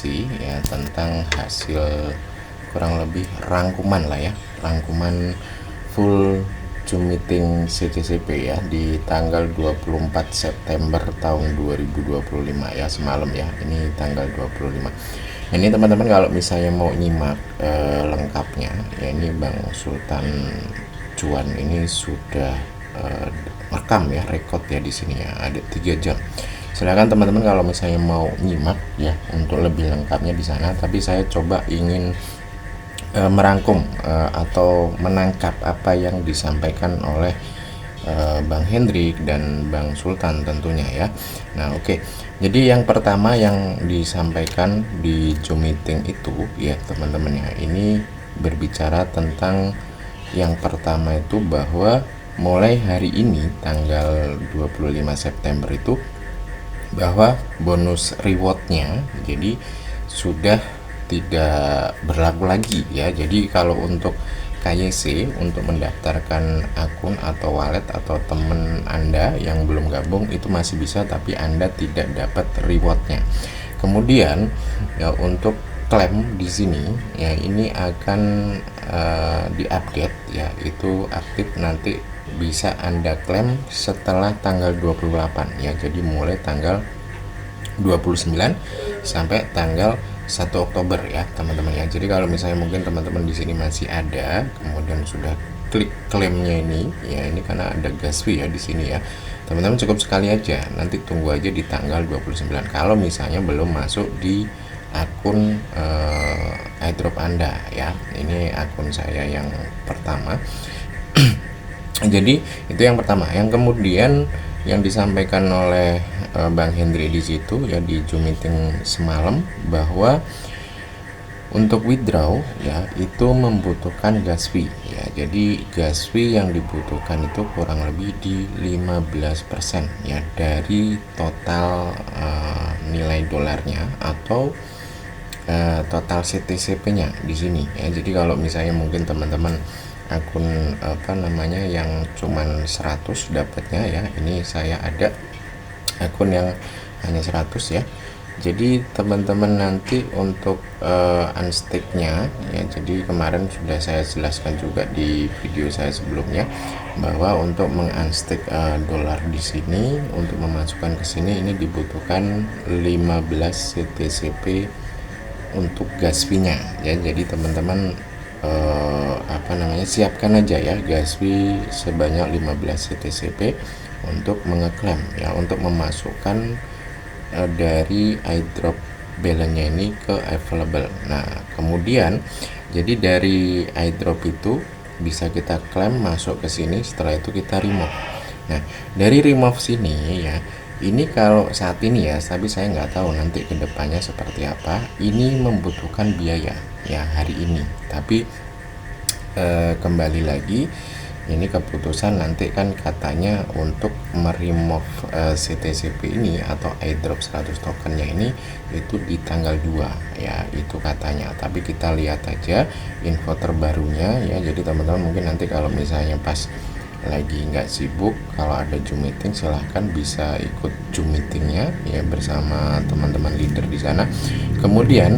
ya tentang hasil kurang lebih rangkuman lah ya, rangkuman full Zoom meeting CTCP ya di tanggal 24 September tahun 2025 ya, semalam ya, ini tanggal 25. Ini teman-teman kalau misalnya mau nyimak lengkapnya ya, ini Bang Sultan Cuan ini sudah rekam ya, rekod ya di sini ya, ada 3 jam. Silakan teman-teman kalau misalnya mau nyimak ya untuk lebih lengkapnya di sana, tapi saya coba ingin merangkum atau menangkap apa yang disampaikan oleh Bang Hendrik dan Bang Sultan tentunya ya. Nah, oke. Jadi yang pertama yang disampaikan di Zoom meeting itu ya teman-teman ya, ini berbicara tentang yang pertama itu bahwa mulai hari ini tanggal 25 September itu bahwa bonus rewardnya jadi sudah tidak berlaku lagi ya. Jadi kalau untuk KYC untuk mendaftarkan akun atau wallet atau teman Anda yang belum gabung itu masih bisa, tapi Anda tidak dapat rewardnya. Kemudian ya untuk klaim di sini ya ini akan diupdate ya, itu aktif nanti bisa Anda klaim setelah tanggal 28 ya. Jadi mulai tanggal 29 sampai tanggal 1 Oktober ya teman-teman ya. Jadi kalau misalnya mungkin teman-teman di sini masih ada kemudian sudah klik klaimnya ini ya, ini karena ada gas fee ya di sini ya. Teman-teman cukup sekali aja, nanti tunggu aja di tanggal 29 kalau misalnya belum masuk di akun airdrop Anda ya. Ini akun saya yang pertama. Jadi itu yang pertama. Yang kemudian yang disampaikan oleh Bang Hendri di situ ya di Zoom meeting semalam bahwa untuk withdraw ya itu membutuhkan gas fee ya. Jadi gas fee yang dibutuhkan itu kurang lebih di 15% ya dari total nilai dolarnya atau total CTCP-nya di sini ya. Jadi kalau misalnya mungkin teman-teman akun apa namanya yang cuman 100 dapatnya ya, ini saya ada akun yang hanya 100 ya. Jadi teman-teman nanti untuk unstake-nya ya, jadi kemarin sudah saya jelaskan juga di video saya sebelumnya bahwa untuk mengunstake dolar di sini untuk memasukkan ke sini ini dibutuhkan 15 CTCP untuk gas fee-nya ya. Jadi teman-teman apa namanya siapkan aja ya gas fee sebanyak 15 CTCP untuk mengeklaim ya, untuk memasukkan dari airdrop balance-nya ini ke available. Nah kemudian jadi dari airdrop itu bisa kita klaim masuk ke sini, setelah itu kita remove. Nah dari remove sini ya, ini kalau saat ini ya, tapi saya nggak tahu nanti kedepannya seperti apa, ini membutuhkan biaya ya hari ini. Tapi kembali lagi ini keputusan nanti kan katanya untuk meremove CTCP ini atau airdrop 100 tokennya ini itu di tanggal 2 ya, itu katanya. Tapi kita lihat aja info terbarunya ya. Jadi teman-teman mungkin nanti kalau misalnya pas lagi nggak sibuk, kalau ada Zoom meeting silahkan bisa ikut Zoom meetingnya ya bersama teman-teman leader di sana. Kemudian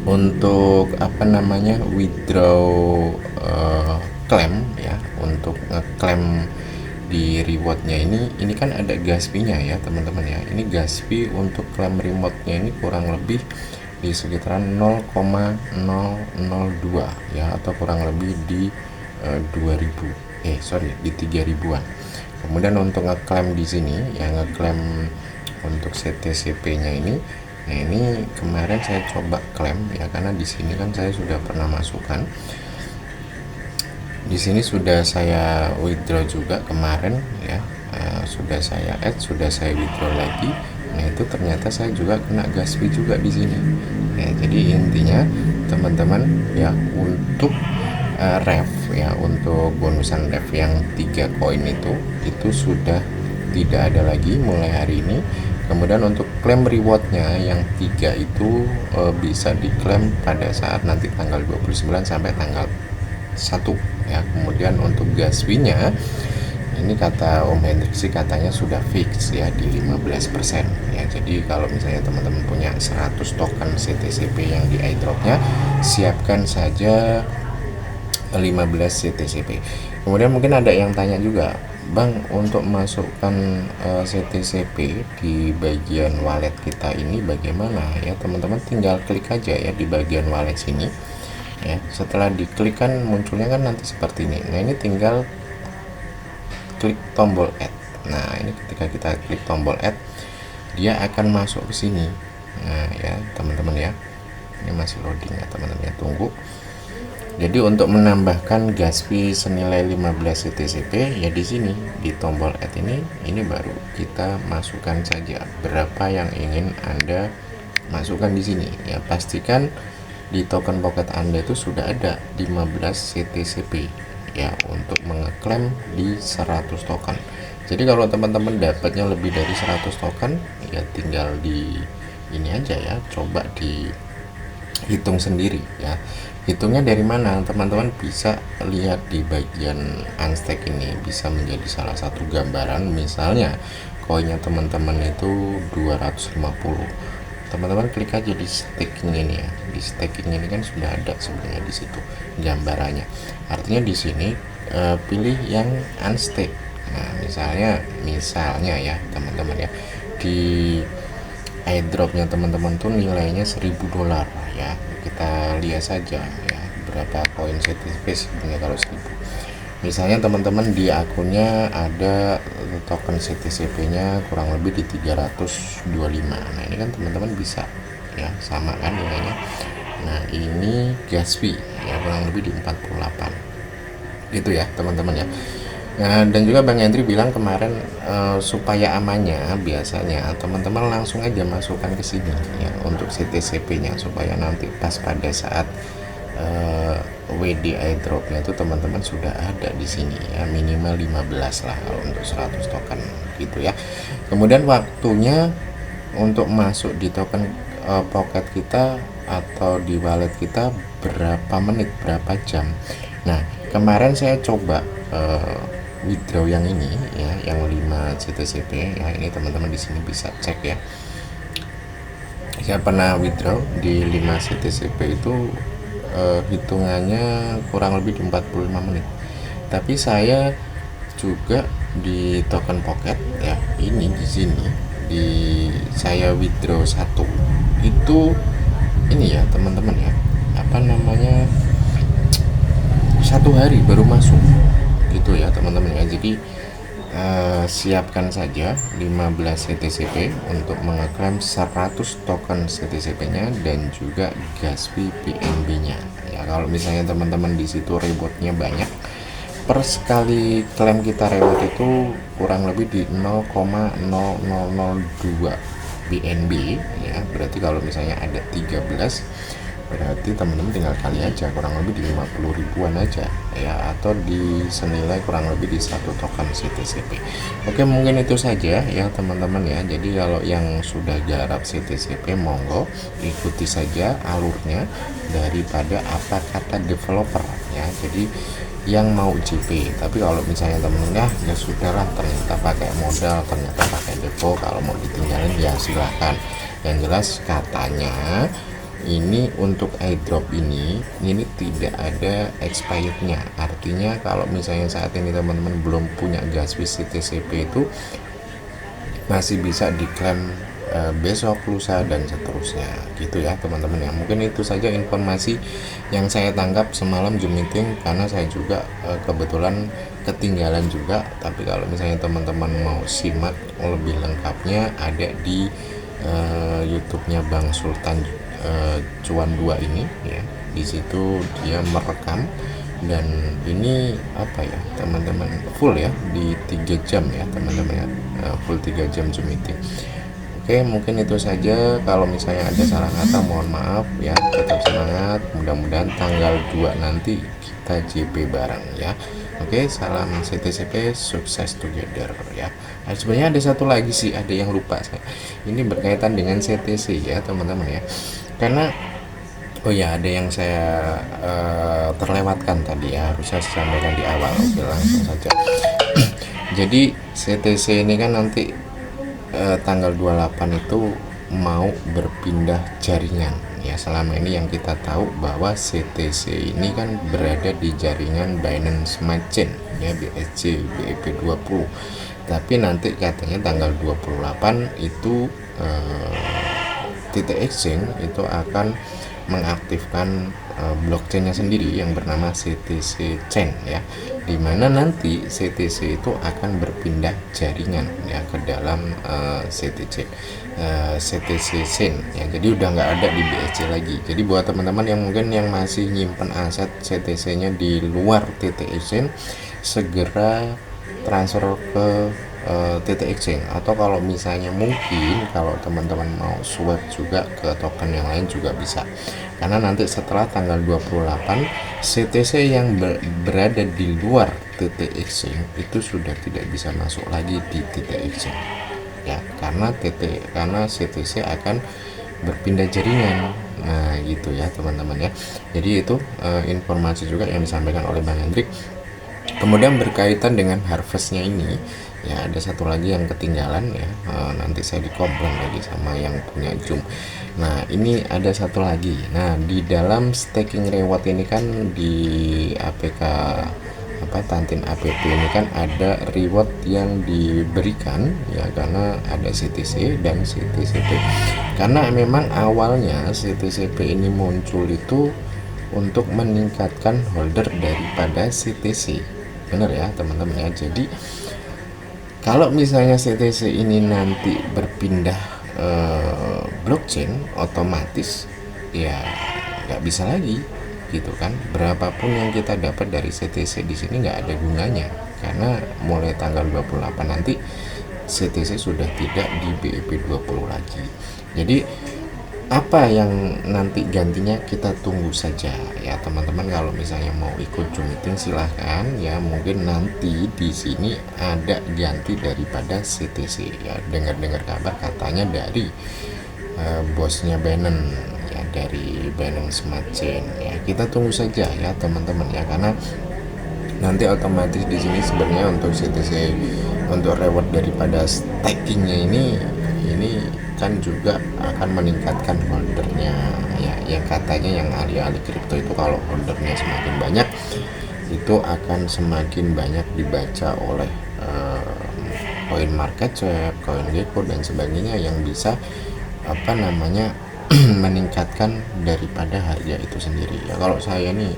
untuk apa namanya withdraw claim ya, untuk ngeklaim di rewardnya ini kan ada gas fee-nya ya teman-teman ya. Ini gas fee untuk klaim rewardnya ini kurang lebih di sekitaran 0,002 ya, atau kurang lebih di 2000 di 3000-an. Kemudian untuk ngeklaim di sini ya, ngeklaim untuk CTCP-nya ini, nah ini kemarin saya coba klaim ya, karena di sini kan saya sudah pernah masukkan. Di sini sudah saya withdraw juga kemarin ya, sudah saya add, sudah saya withdraw lagi. Nah itu ternyata saya juga kena gas fee juga di sini. Ya, jadi intinya teman-teman ya untuk ref ya, untuk bonusan ref yang 3 koin itu sudah tidak ada lagi mulai hari ini. Kemudian untuk klaim rewardnya yang 3 itu bisa diklaim pada saat nanti tanggal 29 sampai tanggal 1 ya. Kemudian untuk gas fee-nya ini kata Om Hendrik sih katanya sudah fix ya di 15% ya. Jadi kalau misalnya teman-teman punya 100 token CTCP yang di airdropnya, siapkan saja 15 CTCP. Kemudian mungkin ada yang tanya juga, Bang, untuk masukkan CTCP di bagian wallet kita ini bagaimana ya? Teman-teman tinggal klik aja ya di bagian wallet sini ya. Setelah diklik kan munculnya kan nanti seperti ini. Nah, ini tinggal klik tombol add. Nah, ini ketika kita klik tombol add, dia akan masuk ke sini. Nah, ya teman-teman ya, ini masih loading ya teman-teman ya, tunggu. Jadi untuk menambahkan gas fee senilai 15 CTCP ya di sini di tombol add ini baru kita masukkan saja berapa yang ingin Anda masukkan di sini ya. Pastikan di token pocket Anda itu sudah ada 15 CTCP ya untuk mengeklaim di 100 token. Jadi kalau teman-teman dapatnya lebih dari 100 token ya tinggal di ini aja ya, coba dihitung sendiri ya. Hitungnya dari mana? Teman-teman bisa lihat di bagian unstack ini, bisa menjadi salah satu gambaran. Misalnya koinnya teman-teman itu 250, teman-teman klik aja di staking ini ya. Di staking ini kan sudah ada sebenarnya di situ gambarannya. Artinya di sini pilih yang unstack. Nah, misalnya ya teman-teman ya, di airdropnya teman-teman tuh nilainya $1000 ya. Kita lihat saja ya berapa koin CTCP sebenarnya kalau 1000. Misalnya teman-teman di akunnya ada token CTCP nya kurang lebih di 325. Nah, ini kan teman-teman bisa ya sama kan nilainya. Nah, ini gas fee ya kurang lebih di 48 gitu ya teman-teman ya. Nah, dan juga Bang Hendri bilang kemarin supaya amannya biasanya teman-teman langsung aja masukkan ke sini ya untuk CTCP-nya supaya nanti pas pada saat WD airdropnya itu teman-teman sudah ada di sini ya, minimal 15 lah kalau untuk 100 token gitu ya. Kemudian waktunya untuk masuk di token pocket kita atau di wallet kita berapa menit, berapa jam. Nah, kemarin saya coba withdraw yang ini ya, yang 5 CTCP ya, ini teman-teman di sini bisa cek ya. Saya pernah withdraw di 5 CTCP itu hitungannya kurang lebih di 45 menit. Tapi saya juga di token pocket ya, ini di sini saya withdraw satu itu ini ya teman-teman ya, apa namanya, 1 hari baru masuk gitu ya teman-teman ya. Jadi siapkan saja 15 CTCP untuk mengeklaim 100 token CTCP nya dan juga gas fee PNB nya ya. Kalau misalnya teman-teman di situ rewardnya banyak, per sekali klaim kita reward itu kurang lebih di 0,0002 BNB ya. Berarti kalau misalnya ada 13, berarti teman-teman tinggal kali aja kurang lebih di 50 ribuan aja ya, atau di senilai kurang lebih di 1 token CTCP. Oke, mungkin itu saja ya teman-teman ya. Jadi kalau yang sudah garap CTCP monggo ikuti saja alurnya daripada apa kata developer ya. Jadi yang mau JP, tapi kalau misalnya temennya ya sudahlah, ternyata pakai modal, ternyata pakai depo, kalau mau ditinggalin ya silahkan. Yang jelas katanya ini untuk airdrop ini tidak ada expirednya. Artinya kalau misalnya saat ini teman-teman belum punya gas fee CTCP itu masih bisa diklaim besok, lusa, dan seterusnya gitu ya teman-teman ya. Mungkin itu saja informasi yang saya tangkap semalam Zoom meeting, karena saya juga kebetulan ketinggalan juga. Tapi kalau misalnya teman-teman mau simak lebih lengkapnya ada di YouTube-nya Bang Sultan Cuan 2 ini ya. Di situ dia merekam, dan ini apa ya teman-teman, full ya di 3 jam ya teman-teman ya, full 3 jam Zoom meeting. Oke, mungkin itu saja. Kalau misalnya ada salah kata mohon maaf ya. Tetap semangat, mudah-mudahan tanggal 2 nanti kita JP bareng ya. Oke, salam CTCP, sukses together ya. Nah, sebenarnya ada satu lagi sih, ada yang lupa saya. Ini berkaitan dengan CTC ya teman-teman ya. Karena oh ya, ada yang saya terlewatkan tadi ya, harusnya saya sampaikan di awal. Oke, langsung saja. Jadi CTC ini kan nanti tanggal 28 itu mau berpindah jaringan ya. Selama ini yang kita tahu bahwa CTC ini kan berada di jaringan Binance Smart Chain ya, BSC BEP20, tapi nanti katanya tanggal 28 itu titik exchange itu akan mengaktifkan blockchainnya sendiri yang bernama CTC Chain ya, dimana nanti CTC itu akan berpindah jaringan ya ke dalam CTC Chain ya. Jadi udah nggak ada di BSC lagi. Jadi buat teman-teman yang mungkin yang masih nyimpen aset CTC-nya di luar titik exchange, segera transfer ke titik exchange, atau kalau misalnya mungkin kalau teman-teman mau swap juga ke token yang lain juga bisa, karena nanti setelah tanggal 28 CTC yang berada di luar titik exchange itu sudah tidak bisa masuk lagi di titik exchange ya, karena CTC akan berpindah jaringan. Nah gitu ya teman-teman ya. Jadi itu informasi juga yang disampaikan oleh Bang Hendrik. Kemudian berkaitan dengan harvestnya ini ya, ada satu lagi yang ketinggalan ya, nanti saya dikomplain lagi sama yang punya Zoom. Nah ini ada satu lagi. Nah di dalam staking reward ini kan di APK Tantin app ini kan ada reward yang diberikan ya, karena ada CTC dan CTCP. Karena memang awalnya CTCP ini muncul itu untuk meningkatkan holder daripada CTC, bener ya teman-teman ya. Jadi kalau misalnya CTC ini nanti berpindah blockchain, otomatis ya nggak bisa lagi gitu kan. Berapapun yang kita dapat dari CTC di sini nggak ada gunanya, karena mulai tanggal 28 nanti CTC sudah tidak di BEP20 lagi. Jadi apa yang nanti gantinya kita tunggu saja ya teman-teman. Kalau misalnya mau ikut Zoom meeting silahkan ya, mungkin nanti di sini ada ganti daripada CTC ya. Dengar-dengar kabar katanya dari bosnya Binance ya, dari Binance Smart Chain ya. Kita tunggu saja ya teman-teman ya, karena nanti otomatis di sini sebenarnya untuk CTC, untuk reward daripada stakingnya ini kan juga akan meningkatkan holdernya ya, yang katanya yang ahli-ahli kripto itu kalau holdernya semakin banyak itu akan semakin banyak dibaca oleh koin market cap, koin gecko dan sebagainya, yang bisa meningkatkan daripada harga itu sendiri ya. Kalau saya nih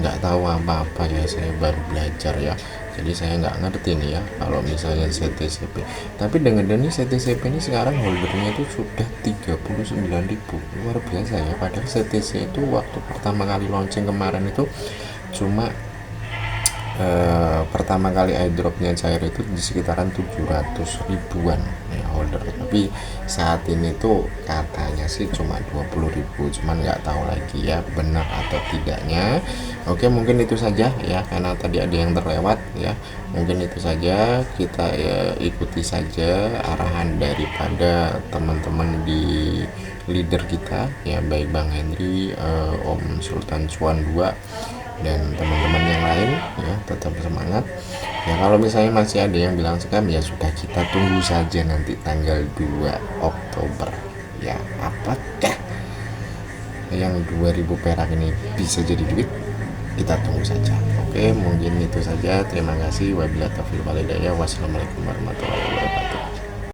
nggak tahu apa-apa ya, saya baru belajar ya, jadi saya nggak ngerti nih ya kalau misalnya CTCP. Tapi dengan ini CTCP ini sekarang holdernya itu sudah 39.000, luar biasa ya. Padahal CTC itu waktu pertama kali launching kemarin itu cuma pertama kali airdropnya cair itu di sekitaran 700 ribuan ya holder, tapi saat ini tuh katanya sih cuma 20.000, cuman nggak tahu lagi ya benar atau tidaknya. Oke, mungkin itu saja ya, karena tadi ada yang terlewat ya. Mungkin itu saja, kita ya ikuti saja arahan daripada teman-teman di leader kita ya, baik Bang Henry, Om Sultan Cuan 2 dan teman-teman yang lain ya. Tetap semangat ya. Kalau misalnya masih ada yang bilang scam ya sudah, kita tunggu saja nanti tanggal 2 Oktober ya, apakah yang 2000 perak ini bisa jadi duit, kita tunggu saja. Oke, mungkin itu saja, terima kasih. Wabillahi taufiq wal hidayah. Wassalamualaikum warahmatullahi wabarakatuh.